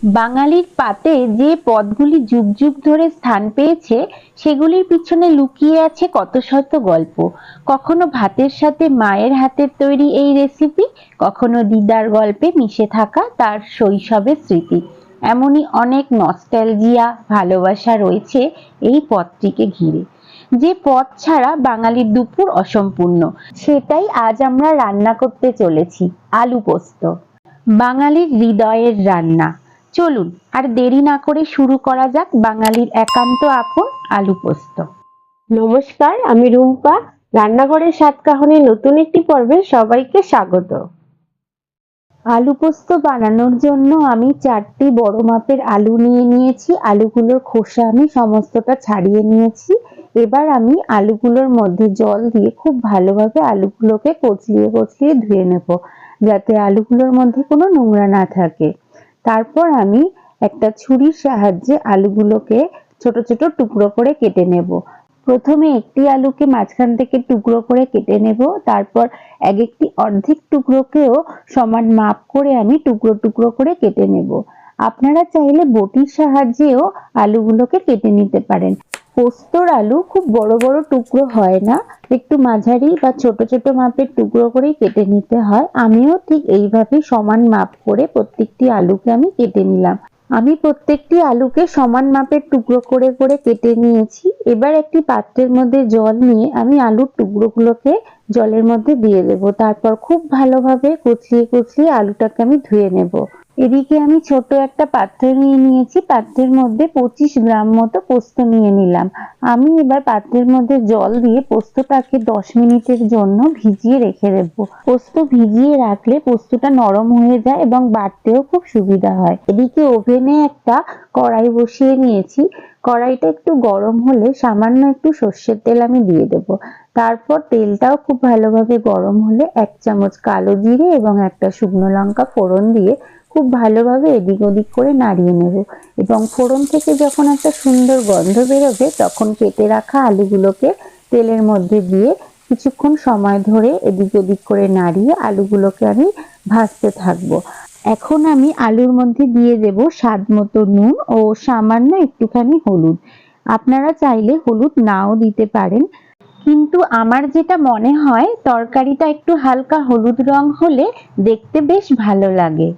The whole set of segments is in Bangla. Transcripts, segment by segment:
বাঙালির পাতে যে পদগুলি যুগ যুগ ধরে স্থান পেয়েছে সেগুলির পিছনে লুকিয়ে আছে কত শত গল্প। কখনো ভাতের সাথে মায়ের হাতের তৈরি এই রেসিপি, কখনো দিদার গল্পে মিশে থাকা তার শৈশবের স্মৃতি। এমনই অনেক নস্টালজিয়া, ভালোবাসা রয়েছে এই পদটিকে ঘিরে। যে পদ ছাড়া বাঙালির দুপুর অসম্পূর্ণ, সেটাই আজ আমরা রান্না করতে চলেছি, আলু পোস্ত। বাঙালির হৃদয়ের রান্না। চলুন আর দেরি না করে শুরু করা যাক বাঙালির একান্ত আপন আলু পোস্ত। নমস্কার, আমি রুম্পা। রান্নাঘরের স্বাদ কাহনের নতুন একটি পর্বে সবাইকে স্বাগত। আলু পোস্ত বানানোর জন্য আমি 4টি বড় মাপের আলু নিয়ে নিয়েছি। আলুগুলোর খোসা আমি সমস্তটা ছাড়িয়ে নিয়েছি। এবার আমি আলুগুলোর মধ্যে জল দিয়ে খুব ভালোভাবে আলুগুলোকে কচলিয়ে কচলিয়ে ধুয়ে নেব, যাতে আলুগুলোর মধ্যে কোনো নোংরা না থাকে। তারপর আমি একটা ছুরির সাহায্যে আলুগুলোকে ছোট ছোট টুকরো করে কেটে নেব। প্রথমে একটি আলুকে মাঝখান থেকে টুকরো করে কেটে নেব, তারপর এক একটি অর্ধেক টুকরোকেও সমান মাপ করে আমি টুকরো টুকরো করে কেটে নেব। আপনারা চাইলে বটির সাহায্যেও আলুগুলোকে কেটে নিতে পারেন। পোস্তর আলু খুব বড় বড় টুকরো হয় না, একটু মাঝারি বা ছোট ছোট মাপের টুকরো করেই কেটে নিতে হয়। আমিও ঠিক এইভাবে সমান মাপ করে প্রত্যেকটি আলুকে আমি কেটে নিলাম। আমি প্রত্যেকটি আলুকে সমান মাপের টুকরো করে করে কেটে নিয়েছি। এবার একটি পাত্রের মধ্যে জল নিয়ে আমি আলুর টুকরোগুলোকে জলের মধ্যে দিয়ে দেব। তারপর খুব ভালোভাবে কচলিয়ে কচলিয়ে আলুটাকে আমি ধুয়ে নেব। এদিকে আমি ছোট একটা পাত্র নিয়ে নিয়েছি, পাত্রের মধ্যে 25 গ্রাম মতো পোস্ত নিয়ে নিলাম। আমি এবার পাত্রের মধ্যে জল দিয়ে পোস্তটাকে 10 মিনিটের জন্য ভিজিয়ে রেখে দেব। পোস্ত ভিজিয়ে রাখলে পোস্তটা নরম হয়ে যায় এবং বাটতেও খুব সুবিধা হয়। এদিকে ওভেনে একটা কড়াই বসিয়ে নিয়েছি। কড়াইটা একটু গরম হলে সামান্য একটু সর্ষের তেল আমি দিয়ে দেব। তারপর তেলটাও খুব ভালোভাবে গরম হলে 1 চামচ কালো জিরে এবং একটা শুকনো লঙ্কা ফোড়ন দিয়ে খুব ভালোভাবে এদিক ওদিক করে নাড়িয়ে নেব এবং ফোড়ন থেকে যখন একটা সুন্দর গন্ধ বেরোবে তখন কেটে রাখা আলুগুলোকে তেলের মধ্যে দিয়ে কিছুক্ষণ সময় ধরে এদিক ওদিক করে নাড়িয়ে আলুগুলোকে আমি ভাজতে থাকবো। এখন আমি আলুর মধ্যে দিয়ে দেব স্বাদ মতো নুন ও সামান্য একটুখানি হলুদ। আপনারা চাইলে হলুদ নাও দিতে পারেন, কিন্তু আমার যেটা মনে হয় তরকারিটা একটু হালকা হলুদ রং হলে দেখতে বেশ ভালো লাগে।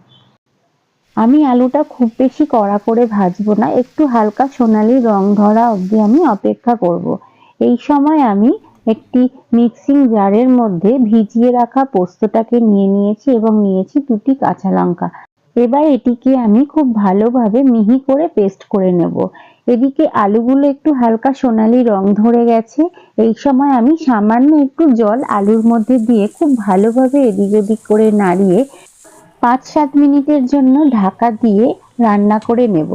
আমি আলুটা খুব বেশি কড়া করে ভাজবো না, একটু হালকা সোনালী রং ধরা অবধি আমি অপেক্ষা করব। এই সময় আমি একটি মিক্সিং জারের মধ্যে ভিজিয়ে রাখা পোস্তটাকে নিয়ে নিয়েছি এবং নিয়েছি 2টি কাঁচা লঙ্কা। এবার এটিকে আমি খুব ভালোভাবে মিহি করে পেস্ট করে নেব। এদিকে আলুগুলো একটু হালকা সোনালী রং ধরে গেছে। এই সময় আমি সামান্য একটু জল আলুর মধ্যে দিয়ে খুব ভালোভাবে এদিক ওদিক করে নাড়িয়ে 5-7 মিনিটের জন্য ঢাকা দিয়ে রান্না করে নেব।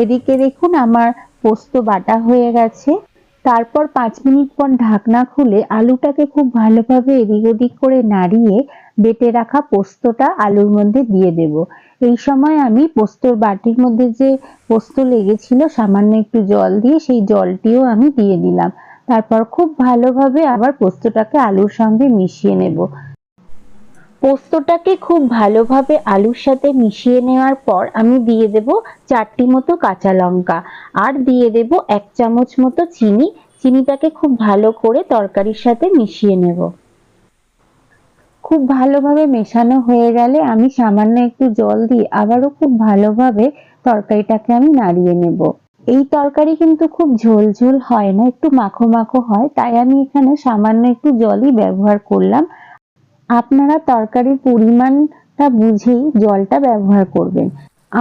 এদিকে দেখুন আমার পোস্ত বাটা হয়ে গেছে। তারপর 5 মিনিট পর ঢাকনা খুলে আলুটাকে খুব ভালোভাবে এদিক ওদিক করে নাড়িয়ে বেটে রাখা পোস্তটা আলুর মধ্যে দিয়ে দেব। এই সময় আমি পোস্তর বাটির মধ্যে যে পোস্ত লেগেছিল সামান্য একটু জল দিয়ে সেই জলটিও আমি দিয়ে দিলাম। তারপর খুব ভালোভাবে আবার পোস্তটাকে আলুর সঙ্গে মিশিয়ে নেব। পোস্তটাকে খুব ভালোভাবে আলুর সাথে মিশিয়ে নেওয়ার পর আমি দিয়ে দেব 4টি মতো কাঁচা লঙ্কা আর দিয়ে দেব 1 চামচ মতো চিনি। চিনিটাকে খুব ভালো করে তরকারির সাথে মিশিয়ে নেব। খুব ভালোভাবে মেশানো হয়ে গেলে আমি সামান্য একটু জল দিয়ে আবারও খুব ভালোভাবে তরকারিটাকে আমি নাড়িয়ে নেব। এই তরকারি কিন্তু খুব ঝোল ঝোল হয় না, একটু মাখো মাখো হয়, তাই আমি এখানে সামান্য একটু জলই ব্যবহার করলাম। আপনারা তরকারির পরিমাণটা বুঝেই জলটা ব্যবহার করবেন।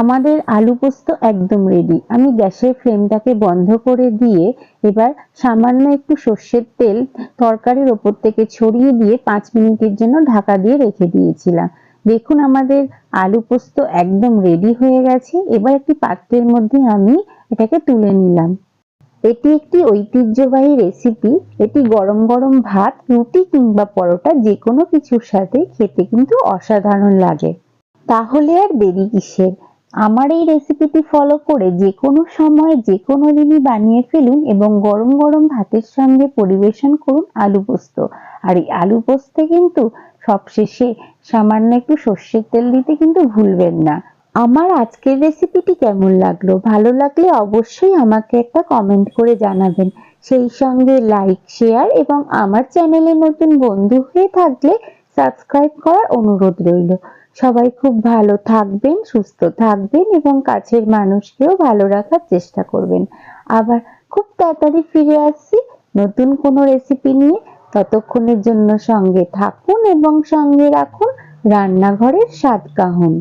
আমাদের আলু পোস্ত একদম রেডি। আমি গ্যাসের ফ্লেমটাকে বন্ধ করে দিয়ে এবার সামান্য একটু সর্ষের তেল তরকারির ওপর থেকে ছড়িয়ে দিয়ে 5 মিনিটের জন্য ঢাকা দিয়ে রেখে দিয়েছিলাম। দেখুন আমাদের আলু পোস্ত একদম রেডি হয়ে গেছে। এবার একটি পাত্রের মধ্যে আমি এটাকে তুলে নিলাম। এটি একটি ঐতিহ্যবাহী রেসিপি। এটি গরম গরম ভাত, রুটি কিংবা পরোটা যেকোনো কিছুর সাথে খেতে কিন্তু অসাধারণ লাগে। তাহলে আর দেরি কিসের? আমার এই রেসিপিটি ফলো করে যেকোনো সময় যেকোনো দিনই বানিয়ে ফেলুন এবং গরম গরম ভাতের সঙ্গে পরিবেশন করুন আলু পোস্ত। আর এই আলু পোস্তে কিন্তু সবশেষে সামান্য একটু সর্ষের তেল দিতে কিন্তু ভুলবেন না। আমার আজকের রেসিপিটি কেমন লাগলো, ভালো লাগলে অবশ্যই আমাকে একটা কমেন্ট করে জানাবেন। সেই সঙ্গে লাইক, শেয়ার এবং আমার চ্যানেলে নতুন বন্ধু হয়ে থাকলে সাবস্ক্রাইব করার অনুরোধ রইল। সবাই খুব ভালো থাকবেন, সুস্থ থাকবেন এবং কাছের মানুষকেও ভালো রাখার চেষ্টা করবেন। আবার খুব তাড়াতাড়ি ফিরে আসছি নতুন কোনো রেসিপি নিয়ে। ততক্ষণের জন্য সঙ্গে থাকুন এবং সঙ্গে রাখুন রান্নাঘরের স্বাদ কাহন।